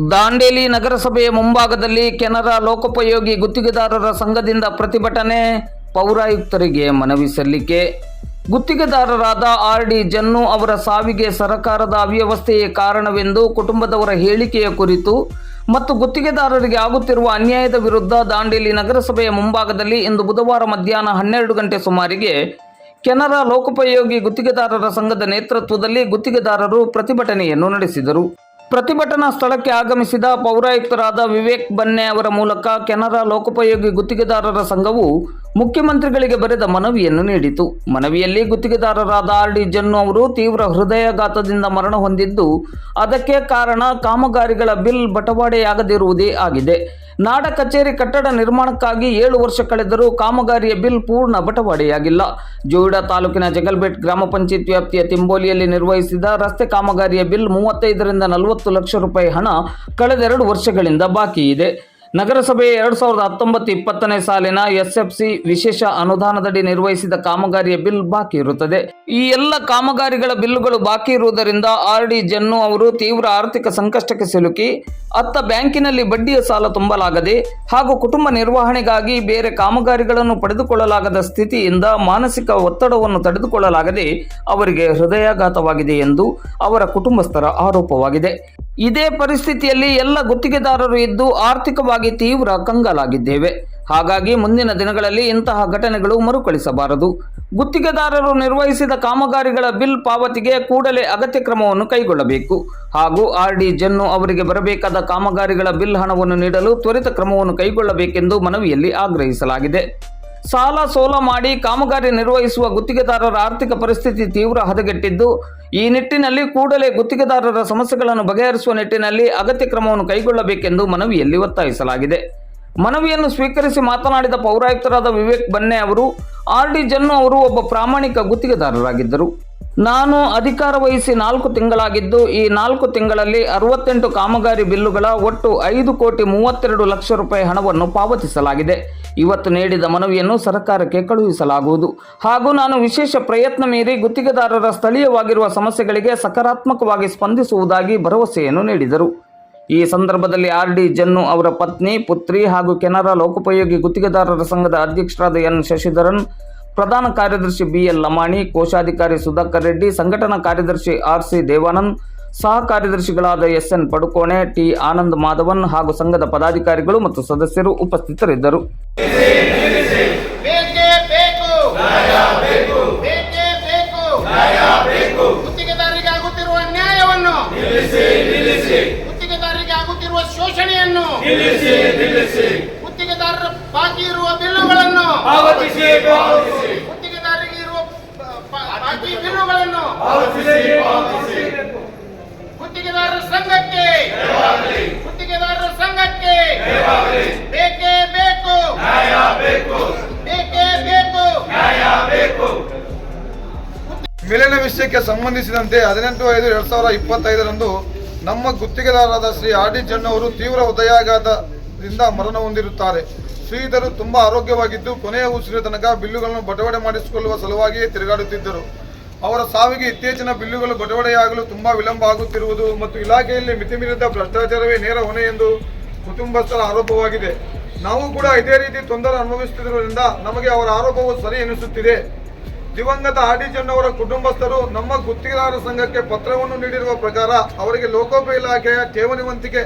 ದಾಂಡೇಲಿ ನಗರಸಭೆಯ ಮುಂಭಾಗದಲ್ಲಿ ಕೆನರಾ ಲೋಕೋಪಯೋಗಿ ಗುತ್ತಿಗೆದಾರರ ಸಂಘದಿಂದ ಪ್ರತಿಭಟನೆ. ಪೌರಾಯುಕ್ತರಿಗೆ ಮನವಿ ಸಲ್ಲಿಕೆ. ಗುತ್ತಿಗೆದಾರರಾದ ಆರ್.ಡಿ. ಜನ್ನು ಅವರ ಸಾವಿಗೆ ಸರ್ಕಾರದ ಅವ್ಯವಸ್ಥೆಯೇ ಕಾರಣವೆಂದು ಕುಟುಂಬದವರ ಹೇಳಿಕೆಯ ಕುರಿತು ಮತ್ತು ಗುತ್ತಿಗೆದಾರರಿಗೆ ಆಗುತ್ತಿರುವ ಅನ್ಯಾಯದ ವಿರುದ್ಧ ದಾಂಡೇಲಿ ನಗರಸಭೆಯ ಮುಂಭಾಗದಲ್ಲಿ ಇಂದು ಬುಧವಾರ ಮಧ್ಯಾಹ್ನ 12 ಗಂಟೆ ಸುಮಾರಿಗೆ ಕೆನರಾ ಲೋಕೋಪಯೋಗಿ ಗುತ್ತಿಗೆದಾರರ ಸಂಘದ ನೇತೃತ್ವದಲ್ಲಿ ಗುತ್ತಿಗೆದಾರರು ಪ್ರತಿಭಟನೆಯನ್ನು ನಡೆಸಿದರು. ಪ್ರತಿಭಟನಾ ಸ್ಥಳಕ್ಕೆ ಆಗಮಿಸಿದ ಪೌರಾಯುಕ್ತರಾದ ವಿವೇಕ್ ಬನ್ನೆ ಅವರ ಮೂಲಕ ಕೆನರಾ ಲೋಕೋಪಯೋಗಿ ಗುತ್ತಿಗೆದಾರರ ಸಂಘವು ಮುಖ್ಯಮಂತ್ರಿಗಳಿಗೆ ಬರೆದ ಮನವಿಯನ್ನು ನೀಡಿತು. ಮನವಿಯಲ್ಲಿ ಗುತ್ತಿಗೆದಾರರಾದ ಆರ್.ಡಿ. ಜನ್ನು ಅವರು ತೀವ್ರ ಹೃದಯಾಘಾತದಿಂದ ಮರಣ ಹೊಂದಿದ್ದು, ಅದಕ್ಕೆ ಕಾರಣ ಕಾಮಗಾರಿಗಳ ಬಿಲ್ ಬಟವಾಡೆಯಾಗದಿರುವುದೇ ಆಗಿದೆ. ನಾಡ ಕಚೇರಿ ಕಟ್ಟಡ ನಿರ್ಮಾಣಕ್ಕಾಗಿ 7 ವರ್ಷ ಕಳೆದರೂ ಕಾಮಗಾರಿಯ ಬಿಲ್ ಪೂರ್ಣ ಬಟವಾಡೆಯಾಗಿಲ್ಲ. ಜೋಯಿಡಾ ತಾಲೂಕಿನ ಜಗಲ್ಬೆಟ್ ಗ್ರಾಮ ಪಂಚಾಯತ್ ವ್ಯಾಪ್ತಿಯ ತಿಂಬೋಲಿಯಲ್ಲಿ ನಿರ್ವಹಿಸಿದ ರಸ್ತೆ ಕಾಮಗಾರಿಯ ಬಿಲ್ 35ರಿಂದ 40 ಲಕ್ಷ ರೂಪಾಯಿ ಹಣ ಕಳೆದ 2 ವರ್ಷಗಳಿಂದ ಬಾಕಿ ಇದೆ. ನಗರಸಭೆ 2019-20ನೇ ಸಾಲಿನ ಎಸ್ಎಫ್ಸಿ ವಿಶೇಷ ಅನುದಾನದಡಿ ನಿರ್ವಹಿಸಿದ ಕಾಮಗಾರಿಯ ಬಿಲ್ ಬಾಕಿ ಇರುತ್ತದೆ. ಈ ಎಲ್ಲ ಕಾಮಗಾರಿಗಳ ಬಿಲ್ಲುಗಳು ಬಾಕಿ ಇರುವುದರಿಂದ ಆರ್.ಡಿ. ಜನ್ನು ಅವರು ತೀವ್ರ ಆರ್ಥಿಕ ಸಂಕಷ್ಟಕ್ಕೆ ಸಿಲುಕಿ ಅತ್ತ ಬ್ಯಾಂಕಿನಲ್ಲಿ ಬಡ್ಡಿಯ ಸಾಲ ತುಂಬಲಾಗದೆ ಹಾಗೂ ಕುಟುಂಬ ನಿರ್ವಹಣೆಗಾಗಿ ಬೇರೆ ಕಾಮಗಾರಿಗಳನ್ನು ಪಡೆದುಕೊಳ್ಳಲಾಗದ ಸ್ಥಿತಿಯಿಂದ ಮಾನಸಿಕ ಒತ್ತಡವನ್ನು ತಡೆದುಕೊಳ್ಳಲಾಗದೆ ಅವರಿಗೆ ಹೃದಯಾಘಾತವಾಗಿದೆ ಎಂದು ಅವರ ಕುಟುಂಬಸ್ಥರ ಆರೋಪವಾಗಿದೆ. ಇದೇ ಪರಿಸ್ಥಿತಿಯಲ್ಲಿ ಎಲ್ಲ ಗುತ್ತಿಗೆದಾರರು ಇದ್ದು ಆರ್ಥಿಕವಾಗಿ ತೀವ್ರ ಕಂಗಾಲಾಗಿದ್ದೇವೆ. ಹಾಗಾಗಿ ಮುಂದಿನ ದಿನಗಳಲ್ಲಿ ಇಂತಹ ಘಟನೆಗಳು ಮರುಕಳಿಸಬಾರದು. ಗುತ್ತಿಗೆದಾರರು ನಿರ್ವಹಿಸಿದ ಕಾಮಗಾರಿಗಳ ಬಿಲ್ ಪಾವತಿಗೆ ಕೂಡಲೇ ಅಗತ್ಯ ಕ್ರಮವನ್ನು ಕೈಗೊಳ್ಳಬೇಕು ಹಾಗೂ ಆರ್.ಡಿ. ಜನ್ನು ಅವರಿಗೆ ಬರಬೇಕಾದ ಕಾಮಗಾರಿಗಳ ಬಿಲ್ ಹಣವನ್ನು ನೀಡಲು ತ್ವರಿತ ಕ್ರಮವನ್ನು ಕೈಗೊಳ್ಳಬೇಕೆಂದು ಮನವಿಯಲ್ಲಿ ಆಗ್ರಹಿಸಲಾಗಿದೆ. ಸಾಲ ಸೋಲ ಮಾಡಿ ಕಾಮಗಾರಿ ನಿರ್ವಹಿಸುವ ಗುತ್ತಿಗೆದಾರರ ಆರ್ಥಿಕ ಪರಿಸ್ಥಿತಿ ತೀವ್ರ ಹದಗೆಟ್ಟಿದ್ದು, ಈ ನಿಟ್ಟಿನಲ್ಲಿ ಕೂಡಲೇ ಗುತ್ತಿಗೆದಾರರ ಸಮಸ್ಯೆಗಳನ್ನು ಬಗೆಹರಿಸುವ ನಿಟ್ಟಿನಲ್ಲಿ ಅಗತ್ಯ ಕ್ರಮವನ್ನು ಕೈಗೊಳ್ಳಬೇಕೆಂದು ಮನವಿಯಲ್ಲಿ ಒತ್ತಾಯಿಸಲಾಗಿದೆ. ಮನವಿಯನ್ನು ಸ್ವೀಕರಿಸಿ ಮಾತನಾಡಿದ ಪೌರಾಯುಕ್ತರಾದ ವಿವೇಕ್ ಬನ್ನೆ ಅವರು, ಆರ್.ಡಿ. ಜನ್ನು ಅವರು ಒಬ್ಬ ಪ್ರಾಮಾಣಿಕ ಗುತ್ತಿಗೆದಾರರಾಗಿದ್ದರು. ನಾನು ಅಧಿಕಾರ ವಹಿಸಿ 4 ತಿಂಗಳಾಗಿದ್ದು, ಈ 4 ತಿಂಗಳಲ್ಲಿ 68 ಕಾಮಗಾರಿ ಬಿಲ್ಲುಗಳ ಒಟ್ಟು 5,32 ಲಕ್ಷ ರೂಪಾಯಿ ಹಣವನ್ನು ಪಾವತಿಸಲಾಗಿದೆ. ಇವತ್ತು ನೀಡಿದ ಮನವಿಯನ್ನು ಸರ್ಕಾರಕ್ಕೆ ಕಳುಹಿಸಲಾಗುವುದು ಹಾಗೂ ನಾನು ವಿಶೇಷ ಪ್ರಯತ್ನ ಮೀರಿ ಗುತ್ತಿಗೆದಾರರ ಸ್ಥಳೀಯವಾಗಿರುವ ಸಮಸ್ಯೆಗಳಿಗೆ ಸಕಾರಾತ್ಮಕವಾಗಿ ಸ್ಪಂದಿಸುವುದಾಗಿ ಭರವಸೆಯನ್ನು ನೀಡಿದರು. ಈ ಸಂದರ್ಭದಲ್ಲಿ ಆರ್.ಡಿ. ಜನ್ನು ಅವರ ಪತ್ನಿ, ಪುತ್ರಿ ಹಾಗೂ ಕೆನರಾ ಲೋಕೋಪಯೋಗಿ ಗುತ್ತಿಗೆದಾರರ ಸಂಘದ ಅಧ್ಯಕ್ಷರಾದ ಎನ್. ಶಶಿಧರನ್, ಪ್ರಧಾನ ಕಾರ್ಯದರ್ಶಿ ಬಿ.ಎಲ್. ಲಮಾಣಿ, ಕೋಶಾಧಿಕಾರಿ ಸುಧಾಕರ್ ರೆಡ್ಡಿ, ಸಂಘಟನಾ ಕಾರ್ಯದರ್ಶಿ ಆರ್.ಸಿ. ದೇವಾನಂದ್, ಸಹ ಕಾರ್ಯದರ್ಶಿಗಳಾದ ಎಸ್.ಎನ್. ಪಡುಕೋಣೆ, ಟಿ. ಆನಂದ್ ಮಾಧವನ್ ಹಾಗೂ ಸಂಘದ ಪದಾಧಿಕಾರಿಗಳು ಮತ್ತು ಸದಸ್ಯರು ಉಪಸ್ಥಿತರಿದ್ದರು. ಶೋಷಣೆಯನ್ನು ಗುತ್ತಿಗೆದಾರರ ಬಾಕಿ ಇರುವ ಬಿಲ್ಲುಗಳನ್ನು ಗುತ್ತಿಗೆದಾರರಿಗೆ ಇರುವ ಬಾಕಿ ಬಿಲ್ಲುಗಳನ್ನು ಗುತ್ತಿಗೆದಾರರ ಸಂಘಕ್ಕೆ ಬೇಕೇ ಬೇಕು, ಬೇಕೇ ಬೇಕು. ಮೇಲಿನ ವಿಷಯಕ್ಕೆ ಸಂಬಂಧಿಸಿದಂತೆ 18/5/2025ರಂದು ನಮ್ಮ ಗುತ್ತಿಗೆದಾರರಾದ ಶ್ರೀ ಆರ್.ಡಿ. ಜನ್ನು ಅವರು ತೀವ್ರ ಹೃದಯಾಘಾತದಿಂದ ಮರಣ ಹೊಂದಿರುತ್ತಾರೆ. ಶ್ರೀಧರು ತುಂಬಾ ಆರೋಗ್ಯವಾಗಿದ್ದು ಕೊನೆಯ ಉಸಿರಿನ ತನಕ ಬಿಲ್ಲುಗಳನ್ನು ಬಟವಾಡೆ ಮಾಡಿಸಿಕೊಳ್ಳುವ ಸಲುವಾಗಿಯೇ ತಿರುಗಾಡುತ್ತಿದ್ದರು. ಅವರ ಸಾವಿಗೆ ಇತ್ತೀಚಿನ ಬಿಲ್ಲುಗಳು ಬಟವಾಡೆಯಾಗಲು ತುಂಬಾ ವಿಳಂಬ ಆಗುತ್ತಿರುವುದು ಮತ್ತು ಇಲಾಖೆಯಲ್ಲಿ ಮಿತಿಮೀರಿದ ಭ್ರಷ್ಟಾಚಾರವೇ ನೇರ ಹೊಣೆ ಎಂದು ಕುಟುಂಬಸ್ಥರ ಆರೋಪವಾಗಿದೆ. ನಾವು ಕೂಡ ಇದೇ ರೀತಿ ತೊಂದರೆ ಅನುಭವಿಸುತ್ತಿರುವುದರಿಂದ ನಮಗೆ ಅವರ ಆರೋಪವು ಸರಿ ಎನಿಸುತ್ತಿದೆ. ದಿವಂಗತ ಆರ್.ಡಿ. ಜನ್ನು ಅವರ ಕುಟುಂಬಸ್ಥರು ನಮ್ಮ ಗುತ್ತಿಗೆದಾರರ ಸಂಘಕ್ಕೆ ಪತ್ರವನ್ನು ನೀಡಿರುವ ಪ್ರಕಾರ ಅವರಿಗೆ ಲೋಕೋಪಯೋಗಿ ಇಲಾಖೆಯ ಠೇವಣಿ ವಂತಿಕೆ,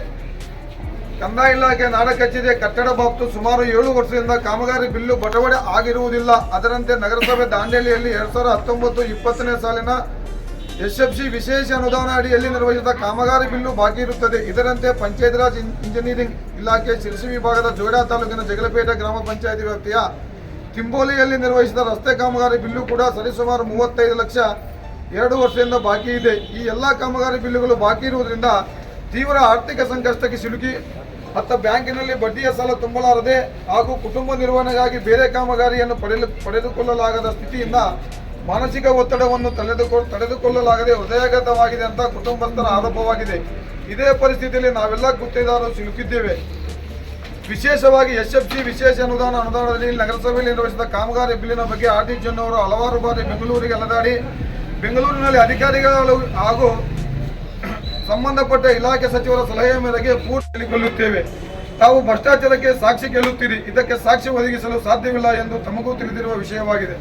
ಕಂದಾಯ ಇಲಾಖೆ, ನಾಡ ಕಚೇರಿಯ ಕಟ್ಟಡ ಬಾಬ್ತು ಸುಮಾರು 7 ವರ್ಷದಿಂದ ಕಾಮಗಾರಿ ಬಿಲ್ಲು ಬಟವಾಡೆ ಆಗಿರುವುದಿಲ್ಲ. ಅದರಂತೆ ನಗರಸಭೆ ದಾಂಡೇಲಿಯಲ್ಲಿ 2019-20ನೇ ಸಾಲಿನ ಎಸ್ಎಫ್ಸಿ ವಿಶೇಷ ಅನುದಾನ ಅಡಿಯಲ್ಲಿ ನಿರ್ವಹಿಸಿದ ಕಾಮಗಾರಿ ಬಿಲ್ಲು ಬಾಕಿ ಇರುತ್ತದೆ. ಇದರಂತೆ ಪಂಚಾಯತ್ ರಾಜ್ ಇಂಜಿನಿಯರಿಂಗ್ ಇಲಾಖೆ ಶಿರಸಿ ವಿಭಾಗದ ಜೋಯಿಡಾ ತಾಲೂಕಿನ ಜಗಲಪೇಟೆ ಗ್ರಾಮ ಪಂಚಾಯತಿ ವ್ಯಾಪ್ತಿಯ ತಿಂಬೋಲಿಯಲ್ಲಿ ನಿರ್ವಹಿಸಿದ ರಸ್ತೆ ಕಾಮಗಾರಿ ಬಿಲ್ಲು ಕೂಡ ಸರಿಸುಮಾರು 35 ಲಕ್ಷ 2 ವರ್ಷದಿಂದ ಬಾಕಿ ಇದೆ. ಈ ಎಲ್ಲ ಕಾಮಗಾರಿ ಬಿಲ್ಲುಗಳು ಬಾಕಿ ಇರುವುದರಿಂದ ತೀವ್ರ ಆರ್ಥಿಕ ಸಂಕಷ್ಟಕ್ಕೆ ಸಿಲುಕಿ ಅತ್ತ ಬ್ಯಾಂಕಿನಲ್ಲಿ ಬಡ್ಡಿಯ ಸಾಲ ತುಂಬಲಾರದೆ ಹಾಗೂ ಕುಟುಂಬ ನಿರ್ವಹಣೆಗಾಗಿ ಬೇರೆ ಕಾಮಗಾರಿಯನ್ನು ಪಡೆದುಕೊಳ್ಳಲಾಗದ ಸ್ಥಿತಿಯಿಂದ ಮಾನಸಿಕ ಒತ್ತಡವನ್ನು ತಡೆದುಕೊಳ್ಳಲಾಗದೆ ಹೃದಯಾಘಾತವಾಗಿದೆ ಅಂತ ಕುಟುಂಬಸ್ಥರ ಆರೋಪವಾಗಿದೆ. ಇದೇ ಪರಿಸ್ಥಿತಿಯಲ್ಲಿ ನಾವೆಲ್ಲ ಗುತ್ತಿಗೆದಾರರು ಸಿಲುಕಿದ್ದೇವೆ. ವಿಶೇಷವಾಗಿ ಎಸ್ಎಫ್ಸಿ ವಿಶೇಷ ಅನುದಾನದಲ್ಲಿ ನಗರಸಭೆಯಲ್ಲಿ ನಿರ್ವಹಿಸಿದ ಕಾಮಗಾರಿ ಬಿಲ್ಲಿನ ಬಗ್ಗೆ ಆರ್.ಡಿ. ಜನ್ನು ಅವರು ಹಲವಾರು ಬಾರಿ ಬೆಂಗಳೂರಿಗೆ ಅಲೆದಾಡಿ ಬೆಂಗಳೂರಿನಲ್ಲಿ ಅಧಿಕಾರಿಗಳು ಹಾಗೂ ಸಂಬಂಧಪಟ್ಟ ಇಲಾಖೆ ಸಚಿವರ ಸಲಹೆಯ ಮೇರೆಗೆ ಪೂರ್ತಿ ಹೇಳಿಕೊಳ್ಳುತ್ತೇವೆ. ತಾವು ಭ್ರಷ್ಟಾಚಾರಕ್ಕೆ ಸಾಕ್ಷಿ ಕೇಳುತ್ತೀರಿ, ಇದಕ್ಕೆ ಸಾಕ್ಷಿ ಒದಗಿಸಲು ಸಾಧ್ಯವಿಲ್ಲ ಎಂದು ತಮಗೂ ತಿಳಿದಿರುವ ವಿಷಯವಾಗಿದೆ.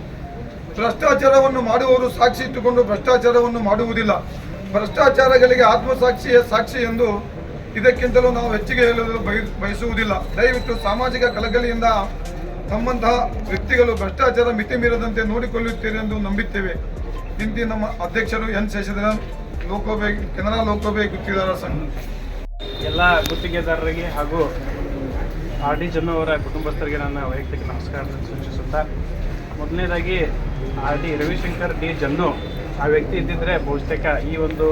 ಭ್ರಷ್ಟಾಚಾರವನ್ನು ಮಾಡುವವರು ಸಾಕ್ಷಿ ಇಟ್ಟುಕೊಂಡು ಭ್ರಷ್ಟಾಚಾರವನ್ನು ಮಾಡುವುದಿಲ್ಲ. ಭ್ರಷ್ಟಾಚಾರಗಳಿಗೆ ಆತ್ಮಸಾಕ್ಷಿಯೇ ಸಾಕ್ಷಿ ಎಂದು ಇದಕ್ಕಿಂತಲೂ ನಾವು ಹೆಚ್ಚಿಗೆ ಹೇಳಲು ಬಯಸುವುದಿಲ್ಲ. ದಯವಿಟ್ಟು ಸಾಮಾಜಿಕ ಕಳಕಳಿಯಿಂದ ನಮ್ಮಂತಹ ವ್ಯಕ್ತಿಗಳು ಭ್ರಷ್ಟಾಚಾರ ಮಿತಿ ಮೀರದಂತೆ ನೋಡಿಕೊಳ್ಳುತ್ತೀರಿ ಎಂದು ನಂಬುತ್ತೇವೆ. ಇಂದು ನಮ್ಮ ಅಧ್ಯಕ್ಷರು ಎನ್ ಶೇಷಧರನ್, ಕೆನರಾ ಲೋಕೋಪಯೋಗಿ ಗುತ್ತಿಗೆದಾರರ ಸಂಘ. ಎಲ್ಲ ಗುತ್ತಿಗೆದಾರರಿಗೆ ಹಾಗೂ ಆರ್ ಡಿ ಜನ್ನು ಅವರ ಕುಟುಂಬಸ್ಥರಿಗೆ ನನ್ನ ವೈಯಕ್ತಿಕ ನಮಸ್ಕಾರಗಳನ್ನು ಸೂಚಿಸುತ್ತಾ, ಮೊದಲನೇದಾಗಿ ಆರ್ ಡಿ ರವಿಶಂಕರ್ ಡಿ ಜನ್ನು ಆ ವ್ಯಕ್ತಿ ಇದ್ದಿದ್ದರೆ ಬಹುತೇಕ ಈ ಒಂದು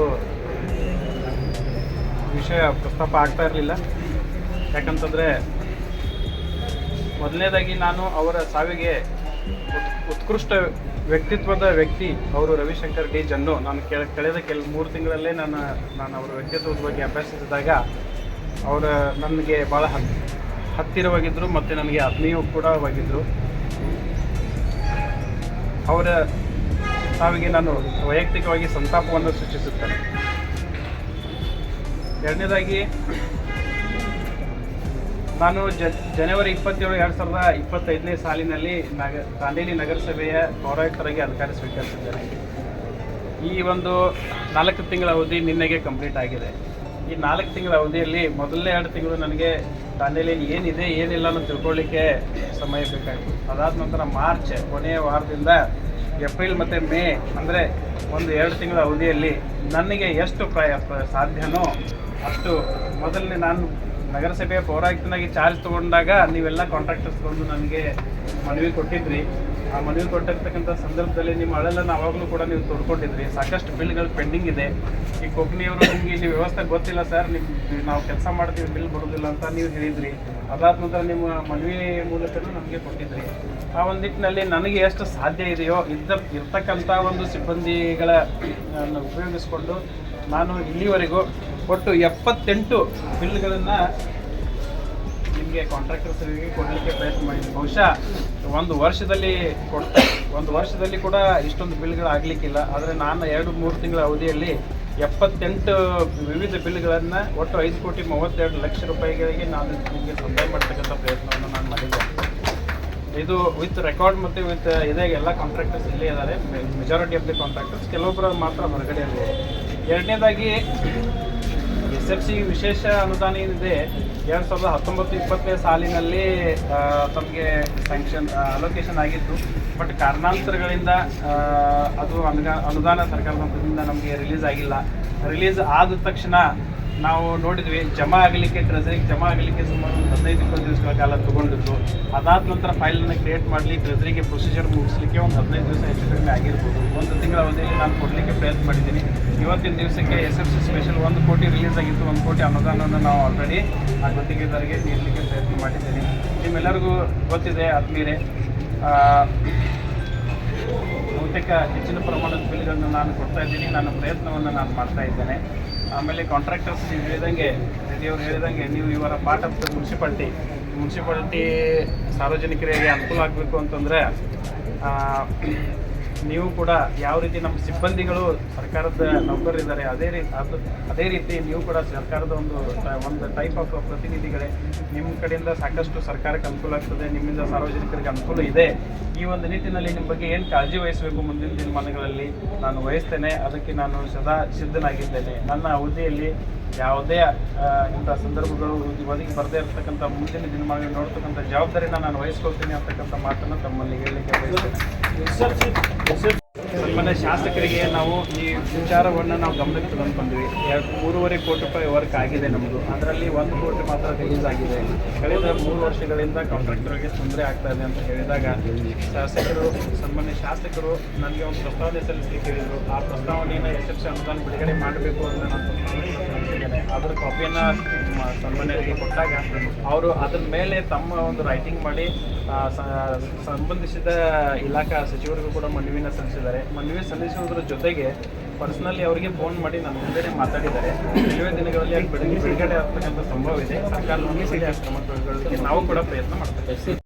ವಿಷಯ ಪ್ರಸ್ತಾಪ ಆಗ್ತಾ ಇರಲಿಲ್ಲ. ಯಾಕಂತಂದರೆ ಮೊದಲನೇದಾಗಿ ನಾನು ಅವರ ಸಾವಿಗೆ ಉತ್ಕೃಷ್ಟ ವ್ಯಕ್ತಿತ್ವದ ವ್ಯಕ್ತಿ ಅವರು ರವಿಶಂಕರ್ ಡಿ ಜನ್ನು. ನಾನು ಕಳೆದ 3 ತಿಂಗಳಲ್ಲೇ ನಾನು ಅವರ ವ್ಯಕ್ತಿತ್ವದ ಬಗ್ಗೆ ಅಭ್ಯಸಿಸಿದಾಗ ಅವರ ನನಗೆ ಭಾಳ ಹತ್ತಿರವಾಗಿದ್ದರು ಮತ್ತು ನನಗೆ ಆತ್ಮೀಯ ಕೂಡ ಆಗಿದ್ದರು. ಅವರ ಸಾವಿಗೆ ನಾನು ವೈಯಕ್ತಿಕವಾಗಿ ಸಂತಾಪವನ್ನು ಸೂಚಿಸುತ್ತೇನೆ. ಎರಡನೇದಾಗಿ ನಾನು ಜನವರಿ 27, 2025ನೇ ಸಾಲಿನಲ್ಲಿ ದಾಂಡೇಲಿ ನಗರಸಭೆಯ ಪೌರಾಯುಕ್ತರಾಗಿ ಅಧಿಕಾರ ಸ್ವೀಕರಿಸಿದ್ದೇನೆ. ಈ ಒಂದು 4 ತಿಂಗಳ ಅವಧಿ ನಿನ್ನೆಗೆ ಕಂಪ್ಲೀಟ್ ಆಗಿದೆ. ಈ 4 ತಿಂಗಳ ಅವಧಿಯಲ್ಲಿ ಮೊದಲನೇ 2 ತಿಂಗಳು ನನಗೆ ದಾಂಡೇಲಿಯಲ್ಲಿ ಏನಿದೆ ಏನಿಲ್ಲ ಅನ್ನೋ ತಿಳ್ಕೊಳ್ಳಿಕ್ಕೆ ಸಮಯ ಬೇಕಾಯಿತು. ಅದಾದ ನಂತರ ಮಾರ್ಚ್ ಕೊನೆಯ ವಾರದಿಂದ ಏಪ್ರಿಲ್ ಮತ್ತು ಮೇ ಅಂದರೆ 1-2 ತಿಂಗಳ ಅವಧಿಯಲ್ಲಿ ನನಗೆ ಎಷ್ಟು ಸಾಧ್ಯನೋ ಅಷ್ಟು ಮೊದಲನೇ ನಾನು ನಗರಸಭೆಯ ಪೌರಾಯುಕ್ತನಾಗಿ ಚಾರ್ಜ್ ತೊಗೊಂಡಾಗ ನೀವೆಲ್ಲ ಕಾಂಟ್ರಾಕ್ಟರ್ಸ್ ಬಂದು ನನಗೆ ಮನವಿ ಕೊಟ್ಟಿದ್ರಿ. ಆ ಮನವಿ ಕೊಟ್ಟಿರ್ತಕ್ಕಂಥ ಸಂದರ್ಭದಲ್ಲಿ ನಿಮ್ಮ ಅಳೆಲ್ಲ ಆವಾಗಲೂ ಕೂಡ ನೀವು ತೋಡ್ಕೊಂಡಿದ್ರಿ. ಸಾಕಷ್ಟು ಬಿಲ್ಗಳು ಪೆಂಡಿಂಗ್ ಇದೆ. ಈ ಕೊಕ್ನಿಯವರು ನಿಮಗೆ ಇಲ್ಲಿ ವ್ಯವಸ್ಥೆ ಗೊತ್ತಿಲ್ಲ ಸರ್, ನಾವು ಕೆಲಸ ಮಾಡ್ತೀವಿ, ಬಿಲ್ ಬರೋದಿಲ್ಲ ಅಂತ ನೀವು ಹೇಳಿದ್ರಿ. ಅದಾದ ನಂತರ ನಿಮ್ಮ ಮನವಿ ಮೂಲಕನೂ ನಮಗೆ ಕೊಟ್ಟಿದ್ರಿ. ಆ ಒಂದು ನಿಟ್ಟಿನಲ್ಲಿ ನನಗೆ ಎಷ್ಟು ಸಾಧ್ಯ ಇದೆಯೋ ಇರ್ತಕ್ಕಂಥ ಒಂದು ಸಿಬ್ಬಂದಿಗಳ ಉಪಯೋಗಿಸ್ಕೊಂಡು ನಾನು ಇಲ್ಲಿವರೆಗೂ ಒಟ್ಟು 78 ಬಿಲ್ಗಳನ್ನು ನಿಮಗೆ ಕಾಂಟ್ರಾಕ್ಟರ್ಸ್ಗಳಿಗೆ ಕೊಡಲಿಕ್ಕೆ ಪ್ರಯತ್ನ ಮಾಡಿದ್ದೀನಿ. ಬಹುಶಃ ಒಂದು ವರ್ಷದಲ್ಲಿ ಕೂಡ ಇಷ್ಟೊಂದು ಬಿಲ್ಗಳು ಆಗಲಿಕ್ಕಿಲ್ಲ. ಆದರೆ ನಾನು 2-3 ತಿಂಗಳ ಅವಧಿಯಲ್ಲಿ 78 ವಿವಿಧ ಬಿಲ್ಗಳನ್ನು ಒಟ್ಟು 5,32,00,000 ರೂಪಾಯಿಗಳಿಗೆ ನಾನು ನಿಮಗೆ ಸಂದಾಯ ಮಾಡ್ತಕ್ಕಂಥ ಪ್ರಯತ್ನವನ್ನು ನಾನು ಮಾಡಿದ್ದೇನೆ. ಇದು ವಿತ್ ರೆಕಾರ್ಡ್ ಮತ್ತು ವಿತ್ ಇದೇ ಎಲ್ಲ ಕಾಂಟ್ರಾಕ್ಟರ್ಸ್ ಇಲ್ಲೇ ಇದ್ದಾರೆ. ಮೆಜಾರಿಟಿ ಆಫ್ ದಿ ಕಾಂಟ್ರಾಕ್ಟರ್ಸ್, ಕೆಲವೊಬ್ಬರು ಮಾತ್ರ ಹೊರಗಡೆ ಇರ್ಬೋದು. ಎರಡನೇದಾಗಿ SFC ವಿಶೇಷ ಅನುದಾನ ಏನಿದೆ 2019-20 ಸಾಲಿನಲ್ಲಿ ತಮಗೆ ಸ್ಯಾಂಕ್ಷನ್ ಅಲೋಕೇಶನ್ ಆಗಿತ್ತು. ಬಟ್ ಕಾರಣಾಂತರಗಳಿಂದ ಅದು ಅನುದಾನ ಸರ್ಕಾರದಿಂದ ನಮಗೆ ರಿಲೀಸ್ ಆಗಿಲ್ಲ. ರಿಲೀಸ್ ಆದ ತಕ್ಷಣ ನಾವು ನೋಡಿದ್ವಿ, ಟ್ರೆಜರಿಗೆ ಜಮಾ ಆಗಲಿಕ್ಕೆ ಸುಮಾರು 15-20 ದಿವಸಗಳ ಕಾಲ ತೊಗೊಂಡಿತ್ತು. ಅದಾದ ನಂತರ ಫೈಲನ್ನು ಕ್ರಿಯೇಟ್ ಮಾಡಲಿ, ಟ್ರೆಜರಿಗೆ ಪ್ರೊಸೀಜರ್ ಮುಗಿಸ್ಲಿಕ್ಕೆ ಒಂದು 15 ದಿವಸ ಹೆಚ್ಚು ಕಡಿಮೆ ಆಗಿರ್ಬೋದು. 1 ತಿಂಗಳ ಅವಧಿಯಲ್ಲಿ ನಾನು ಕೊಡಲಿಕ್ಕೆ ಪ್ರಯತ್ನ ಮಾಡಿದ್ದೀನಿ. ಇವತ್ತಿನ ದಿವಸಕ್ಕೆ SFC ಸ್ಪೆಷಲ್ 1 ಕೋಟಿ ರಿಲೀಸ್ ಆಗಿತ್ತು. 1 ಕೋಟಿ ಅನುದಾನವನ್ನು ನಾವು ಆಲ್ರೆಡಿ ಆ ಗುತ್ತಿಗೆದಾರರಿಗೆ ನೀಡಲಿಕ್ಕೆ ಪ್ರಯತ್ನ ಮಾಡಿದ್ದೀನಿ. ನಿಮ್ಮೆಲ್ಲರಿಗೂ ಗೊತ್ತಿದೆ ಆತ್ಮೀಯರೇ, ಬಹುತೇಕ ಹೆಚ್ಚಿನ ಪ್ರಮಾಣದ ಬಿಲ್ಗಳನ್ನು ನಾನು ಕೊಡ್ತಾ ಇದ್ದೀನಿ. ನನ್ನ ಪ್ರಯತ್ನವನ್ನು ನಾನು ಮಾಡ್ತಾ ಇದ್ದೇನೆ. ಆಮೇಲೆ ಕಾಂಟ್ರಾಕ್ಟರ್ಸ್ ನೀವು ಹೇಳಿದಂಗೆ ನೀವು ಇವರ ಪಾರ್ಟ್ ಆಫ್ ದ ಮುನ್ಸಿಪಾಲ್ಟಿ ಸಾರ್ವಜನಿಕರಿಗೆ ಅನುಕೂಲ ಆಗಬೇಕು ಅಂತಂದರೆ ನೀವು ಕೂಡ ಯಾವ ರೀತಿ ನಮ್ಮ ಸಿಬ್ಬಂದಿಗಳು ಸರ್ಕಾರದ ನೌಕರರಿದ್ದಾರೆ ಅದೇ ರೀತಿ ನೀವು ಕೂಡ ಸರ್ಕಾರದ ಒಂದು ಟೈಪ್ ಆಫ್ ಪ್ರತಿನಿಧಿಗಳೇ. ನಿಮ್ಮ ಕಡೆಯಿಂದ ಸಾಕಷ್ಟು ಸರ್ಕಾರಕ್ಕೆ ಅನುಕೂಲ ಆಗ್ತದೆ, ನಿಮ್ಮಿಂದ ಸಾರ್ವಜನಿಕರಿಗೆ ಅನುಕೂಲ ಇದೆ. ಈ ಒಂದು ನಿಟ್ಟಿನಲ್ಲಿ ನಿಮ್ಮ ಬಗ್ಗೆ ಏನು ಕಾಳಜಿ ವಹಿಸಬೇಕು ಮುಂದಿನ ದಿನಮಾನಗಳಲ್ಲಿ ನಾನು ವಹಿಸ್ತೇನೆ. ಅದಕ್ಕೆ ನಾನು ಸದಾ ಸಿದ್ಧನಾಗಿದ್ದೇನೆ. ನನ್ನ ಅವಧಿಯಲ್ಲಿ ಯಾವುದೇ ಇಂಥ ಸಂದರ್ಭಗಳು ಒದಗಿ ಬರದೇ ಇರತಕ್ಕಂಥ ಮುಂದಿನ ದಿನಮಾನಗಳು ನೋಡ್ತಕ್ಕಂಥ ಜವಾಬ್ದಾರಿನ ನಾನು ವಹಿಸ್ಕೊಳ್ತೀನಿ ಅಂತಕ್ಕಂಥ ಮಾತನ್ನು ತಮ್ಮಲ್ಲಿ ಹೇಳಲಿಕ್ಕೆ ಬಯಸ್ತೇನೆ. ಸನ್ಮಾನ್ಯ ಶಾಸಕರಿಗೆ ನಾವು ಈ ವಿಚಾರವನ್ನು ನಾವು ಗಮನಕ್ಕೆ ತಗೊಂಡು ಬಂದ್ವಿ. 3.5 ಕೋಟಿ ರೂಪಾಯಿ ವರ್ಕ್ ಆಗಿದೆ ನಮ್ಮದು. ಅದರಲ್ಲಿ 1 ಕೋಟಿ ಮಾತ್ರ ರಿಲೀಸ್ ಆಗಿದೆ. ಕಳೆದ 3 ವರ್ಷಗಳಿಂದ ಕಾಂಟ್ರಾಕ್ಟರ್ಗೆ ತೊಂದರೆ ಆಗ್ತಾ ಇದೆ ಅಂತ ಹೇಳಿದಾಗ ಸನ್ಮಾನ್ಯ ಶಾಸಕರು ನನಗೆ ಒಂದು ಪ್ರಸ್ತಾವನೆ ಸಲ್ಲಿಸಲಿಕ್ಕೆ ಹೇಳಿದರು. ಆ ಪ್ರಸ್ತಾವನೆಯನ್ನು SFC ಅನುದಾನ ಬಿಡುಗಡೆ ಮಾಡಬೇಕು ಅಂತ ನಾನು ಸಲ್ಲಿಸಿದ್ದೇನೆ. ಅದರ ಕಾಪಿಯನ್ನು ಸನ್ಮಾನ್ಯರಿಗೆ ಕೊಟ್ಟಾಗ ಅವರು ಅದರ ಮೇಲೆ ತಮ್ಮ ಒಂದು ರೈಟಿಂಗ್ ಮಾಡಿ ಸಂಬಂಧಿಸಿದ ಇಲಾಖಾ ಸಚಿವರಿಗೂ ಕೂಡ ಮನವಿನ ಸಲ್ಲಿಸಿದ್ದಾರೆ. ಮನವಿ ಸಲ್ಲಿಸುವುದರ ಜೊತೆಗೆ ಪರ್ಸನಲಿ ಅವರಿಗೆ ಫೋನ್ ಮಾಡಿ ನನ್ನ ಮುಂದೆ ಮಾತಾಡಿದ್ದಾರೆ. ಕೆಲವೇ ದಿನಗಳಲ್ಲಿ ಬಿಡುಗಡೆ ಆಗ್ತಕ್ಕಂಥ ಸಂಭವ ಇದೆ. ಸರ್ಕಾರ ಕ್ರಮ ಕೈಗೊಳ್ಳಲಿಕ್ಕೆ ನಾವು ಕೂಡ ಪ್ರಯತ್ನ ಮಾಡ್ತೇವೆ.